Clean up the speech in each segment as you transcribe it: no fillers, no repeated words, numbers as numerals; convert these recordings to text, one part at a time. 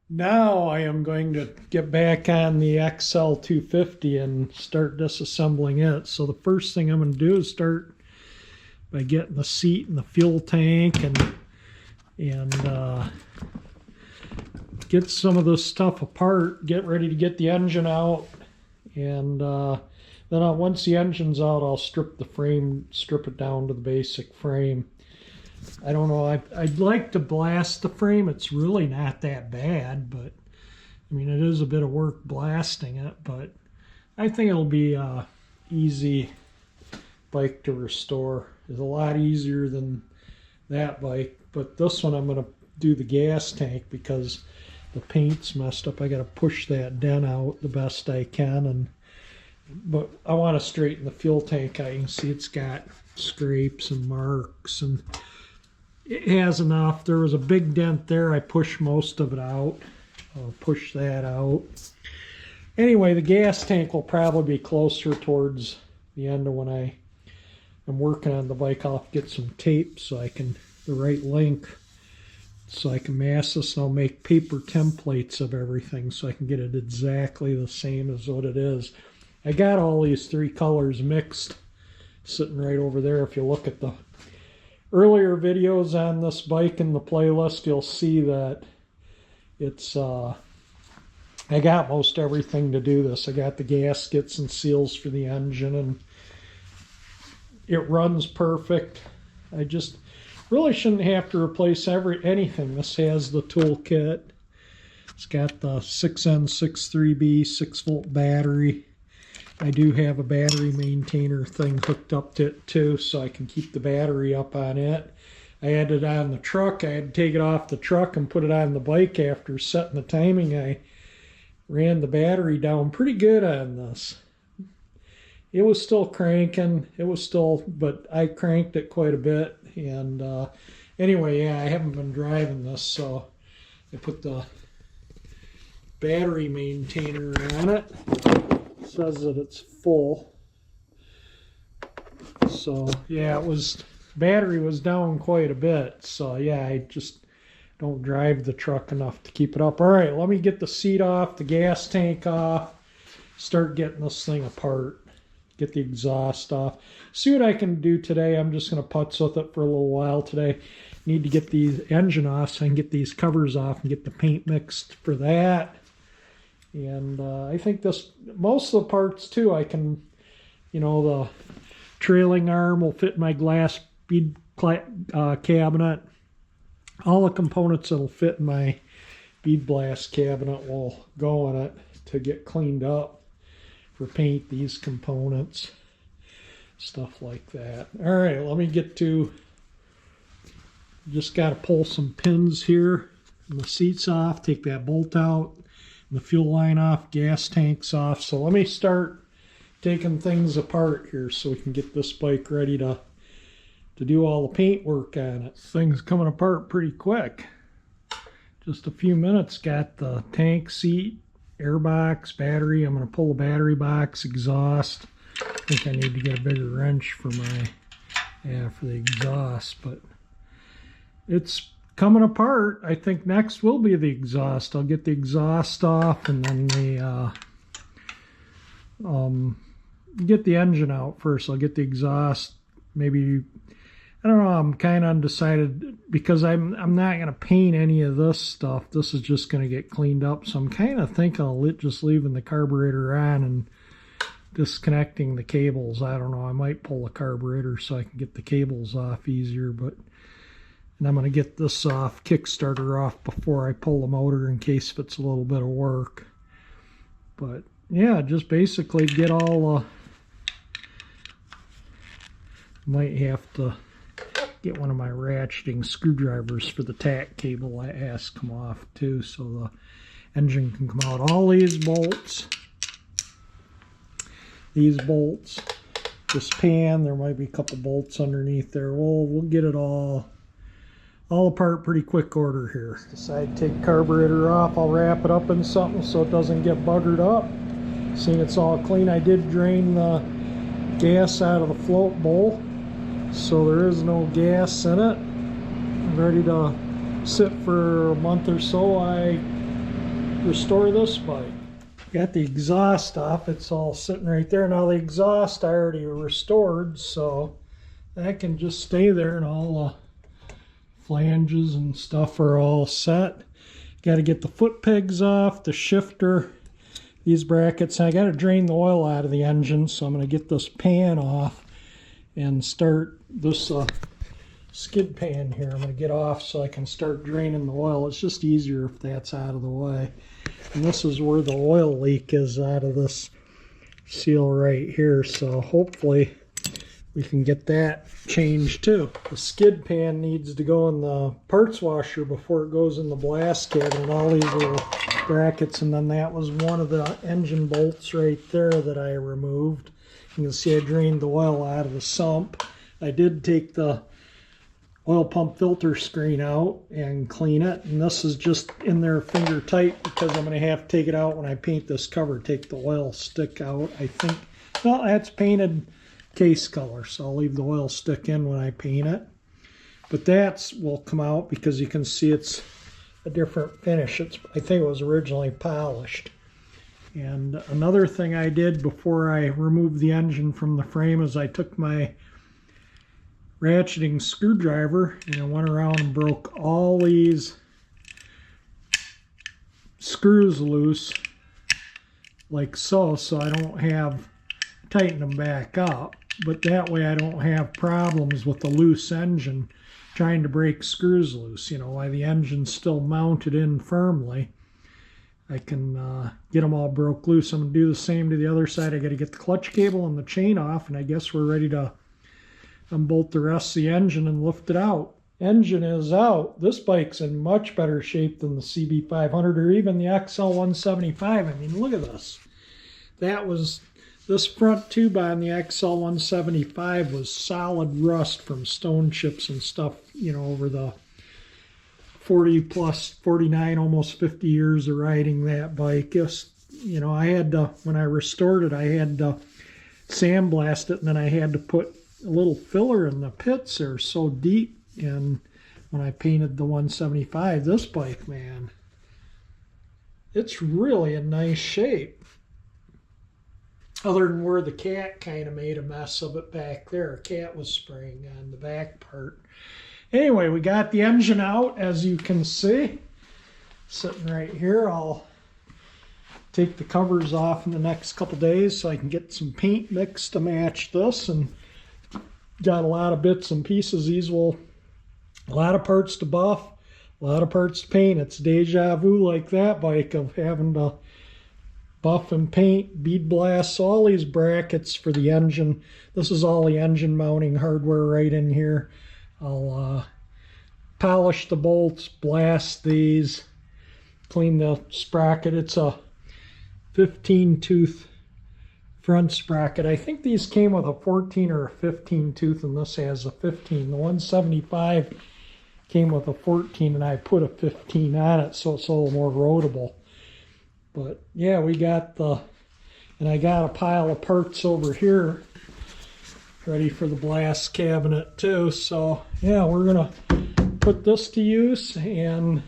Now I am going to get back on the XL250 and start disassembling it. So the first thing I'm going to do is start by getting the seat and the fuel tank and get some of this stuff apart, get ready to get the engine out, and then once the engine's out, I'll strip the frame, strip it down to the basic frame. I don't know, I'd like to blast the frame. It's really not that bad, but I mean, it is a bit of work blasting it, but I think it'll be a easy bike to restore. It's a lot easier than that bike, but this one I'm going to do the gas tank because the paint's messed up. I got to push that dent out the best I can, but I want to straighten the fuel tank out. You can see it's got scrapes and marks, and it has enough. There was a big dent there. I pushed most of it out. I'll push that out. Anyway, the gas tank will probably be closer towards the end of when I'm working on the bike. I'll have to get some tape so I can, the right length, so I can mask this, and I'll make paper templates of everything so I can get it exactly the same as what it is. I got all these three colors mixed sitting right over there. If you look at the earlier videos on this bike in the playlist, you'll see that it's I got most everything to do this. I got the gaskets and seals for the engine, and it runs perfect. I just really shouldn't have to replace anything. This has the toolkit. It's got the 6N63B 6-volt battery. I do have a battery maintainer thing hooked up to it too, so I can keep the battery up on it. I had it on the truck. I had to take it off the truck and put it on the bike after setting the timing. I ran the battery down pretty good on this. It was still cranking. But I cranked it quite a bit. And anyway, yeah, I haven't been driving this, so I put the battery maintainer on it. It says that it's full. So yeah, battery was down quite a bit. So yeah, I just don't drive the truck enough to keep it up. All right, let me get the seat off, the gas tank off, start getting this thing apart, get the exhaust off. See what I can do today. I'm just going to putz with it for a little while today. Need to get the engine off so I can get these covers off and get the paint mixed for that. And I think most of the parts too, I can, the trailing arm will fit my glass bead cabinet. All the components that'll fit in my bead blast cabinet will go in it to get cleaned up for paint, these components, stuff like that. All right, let me get to, just got to pull some pins here, and the seats off, take that bolt out, and the fuel line off, gas tanks off. So let me start taking things apart here so we can get this bike ready to do all the paint work on it. This thing's coming apart pretty quick. Just a few minutes. Got the tank, seat, airbox, battery. I'm going to pull the battery box, exhaust. I think I need to get a bigger wrench for for the exhaust, but it's coming apart. I think next will be the exhaust. I'll get the exhaust off, and then get the engine out first. I'll get the exhaust. Maybe, I don't know, I'm kind of undecided because I'm not going to paint any of this stuff. This is just going to get cleaned up. So I'm kind of thinking of just leaving the carburetor on and disconnecting the cables. I don't know. I might pull the carburetor so I can get the cables off easier, and I'm going to get this Kickstarter off before I pull the motor in case if it's a little bit of work. But yeah, just basically get all might have to get one of my ratcheting screwdrivers for the tack cable. I asked to come off too, so the engine can come out. All these bolts, this pan, there might be a couple bolts underneath there. We'll get it all apart pretty quick order here. Decide to take carburetor off. I'll wrap it up in something so it doesn't get buggered up. Seeing it's all clean, I did drain the gas out of the float bowl, so there is no gas in it. I'm ready to sit for a month or so. I restore this bike. Got the exhaust off, it's all sitting right there. Now the exhaust I already restored, so that can just stay there, and all the flanges and stuff are all set. Got to get the foot pegs off, the shifter, these brackets. I got to drain the oil out of the engine, so I'm going to get this pan off and start this skid pan here. I'm going to get off so I can start draining the oil. It's just easier if that's out of the way. And this is where the oil leak is, out of this seal right here, so hopefully we can get that changed too. The skid pan needs to go in the parts washer before it goes in the blast cabinet, all these little brackets. And then that was one of the engine bolts right there that I removed. You can see I drained the oil out of the sump. I did take the oil pump filter screen out and clean it, and this is just in there finger tight because I'm going to have to take it out when I paint this cover, take the oil stick out. I think, well, that's painted case color, so I'll leave the oil stick in when I paint it, but that will come out because you can see it's a different finish. I think it was originally polished. And another thing I did before I removed the engine from the frame is I took my ratcheting screwdriver and I went around and broke all these screws loose like so I don't have tighten them back up, but that way I don't have problems with the loose engine trying to break screws loose. You know, while the engine's still mounted in firmly, I can get them all broke loose. I'm going to do the same to the other side. I got to get the clutch cable and the chain off, and I guess we're ready to unbolt the rest of the engine and lift it out. Engine is out. This bike's in much better shape than the CB500 or even the XL175. I mean, look at this. This front tube on the XL175 was solid rust from stone chips and stuff, you know, over the 40 plus 49, almost 50 years of riding that bike. Just, you know, I had to, when I restored it, I had to sandblast it, and then I had to put a little filler in the pits. They're so deep. And when I painted the 175, this bike, man, it's really in nice shape. Other than where the cat kind of made a mess of it back there. A cat was spraying on the back part. Anyway, we got the engine out, as you can see. Sitting right here. I'll take the covers off in the next couple days so I can get some paint mixed to match this. And got a lot of bits and pieces. These will, a lot of parts to buff, a lot of parts to paint. It's deja vu like that bike of having to buff and paint, bead blasts, all these brackets for the engine. This is all the engine mounting hardware right in here. I'll polish the bolts, blast these, clean the sprocket. It's a 15 tooth front sprocket. I think these came with a 14 or a 15 tooth, and this has a 15. The 175 came with a 14, and I put a 15 on it, so it's a little more roadable. But yeah, we got and I got a pile of parts over here ready for the blast cabinet too. So yeah, we're gonna put this to use and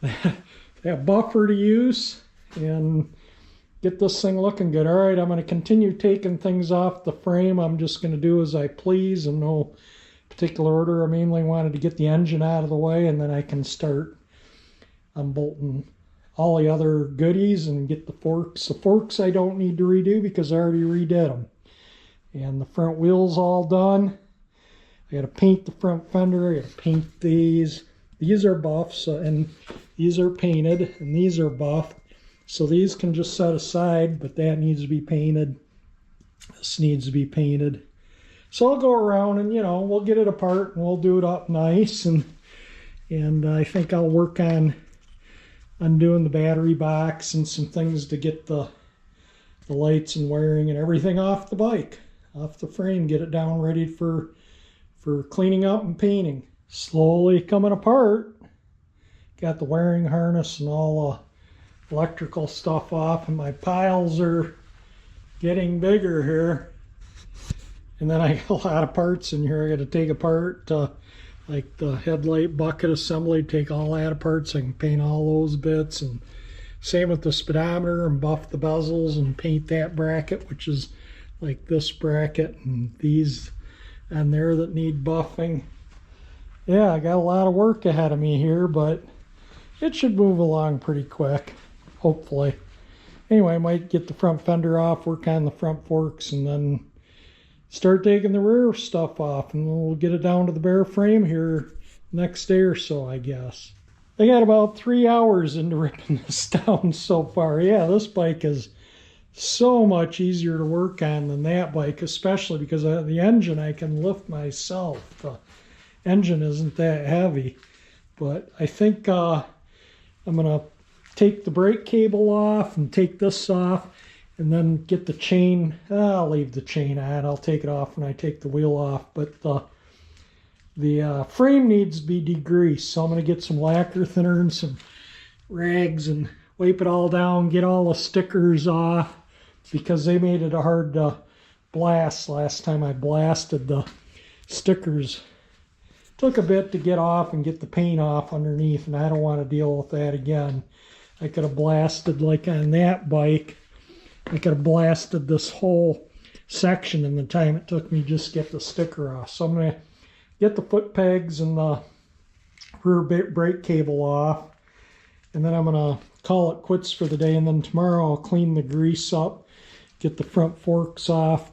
that buffer to use and get this thing looking good. All right, I'm going to continue taking things off the frame. I'm just going to do as I please in no particular order. I mainly wanted to get the engine out of the way, and then I can start unbolting all the other goodies and get the forks. The forks I don't need to redo because I already redid them. And the front wheel's all done. I got to paint the front fender. I got to paint these. These are buffs, and these are painted, and these are buffed. So these can just set aside, but that needs to be painted. This needs to be painted. So I'll go around and, you know, we'll get it apart and we'll do it up nice. And I think I'll work on undoing the battery box and some things to get the lights and wiring and everything off the bike, off the frame, get it down ready for cleaning up and painting. Slowly coming apart. Got the wiring harness and all the electrical stuff off, and my piles are getting bigger here. And then I got a lot of parts in here I got to take apart, like the headlight bucket assembly, take all that apart so I can paint all those bits and Same with the speedometer, and buff the bezels and paint that bracket, which is like this bracket, and these on there that need buffing. Yeah, I got a lot of work ahead of me here, but it should move along pretty quick, hopefully. Anyway, I might get the front fender off, work on the front forks, and then start taking the rear stuff off, and we'll get it down to the bare frame here next day or so, I guess. I got about 3 hours into ripping this down so far. Yeah, this bike is so much easier to work on than that bike, especially because the engine I can lift myself. The engine isn't that heavy. But I think I'm going to take the brake cable off and take this off, and then get the chain. I'll leave the chain on. I'll take it off when I take the wheel off. But the frame needs to be degreased, so I'm going to get some lacquer thinner and some rags and wipe it all down, get all the stickers off, because they made it hard to blast last time I blasted the stickers. Took a bit to get off and get the paint off underneath, and I don't want to deal with that again. I could have blasted, like on that bike, I could have blasted this whole section in the time it took me just to get the sticker off. So I'm going to get the foot pegs and the rear brake cable off, and then I'm going to call it quits for the day, and then tomorrow I'll clean the grease up, get the front forks off,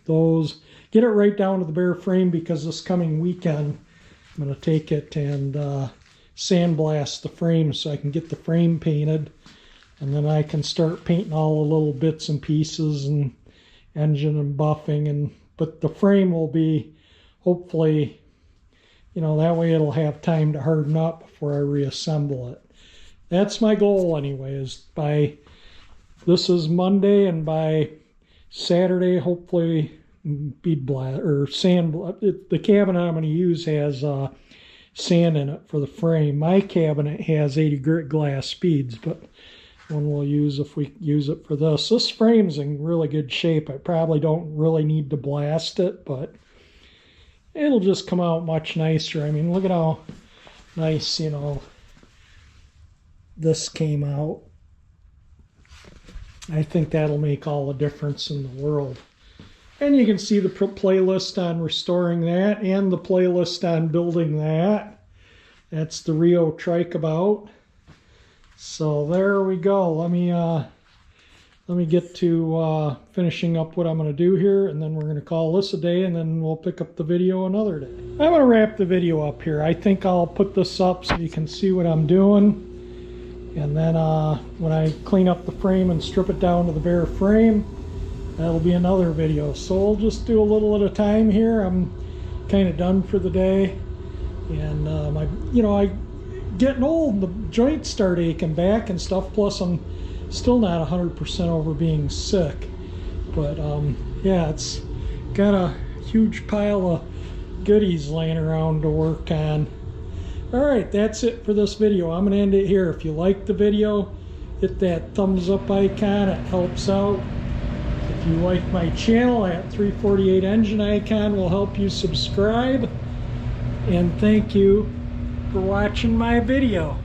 those, get it right down to the bare frame, because this coming weekend I'm going to take it and sandblast the frame so I can get the frame painted, and then I can start painting all the little bits and pieces and engine and buffing, but the frame will be, hopefully, you know, that way it'll have time to harden up before I reassemble it. That's my goal anyway, is this is Monday, and by Saturday, hopefully, bead blast or sand. The cabinet I'm going to use has sand in it for the frame. My cabinet has 80 grit glass beads, but one we'll use if we use it for this. This frame's in really good shape. I probably don't really need to blast it, but it'll just come out much nicer. I mean, look at how nice, you know, this came out. I think that'll make all the difference in the world. And you can see the playlist on restoring that and the playlist on building that. That's the Rio Trikeabout. So there we go. Let me get to finishing up what I'm going to do here, and then we're going to call this a day, and then we'll pick up the video another day. I'm going to wrap the video up here. I think I'll put this up so you can see what I'm doing. And then when I clean up the frame and strip it down to the bare frame, that'll be another video. So we'll just do a little at a time here. I'm kind of done for the day, and I'm getting old, and the joints start aching back and stuff. Plus, I'm still not 100% over being sick. But yeah, it's got a huge pile of goodies laying around to work on. All right, that's it for this video. I'm going to end it here. If you liked the video, hit that thumbs up icon. It helps out. If you like my channel, that 348 engine icon will help you subscribe. And thank you for watching my video.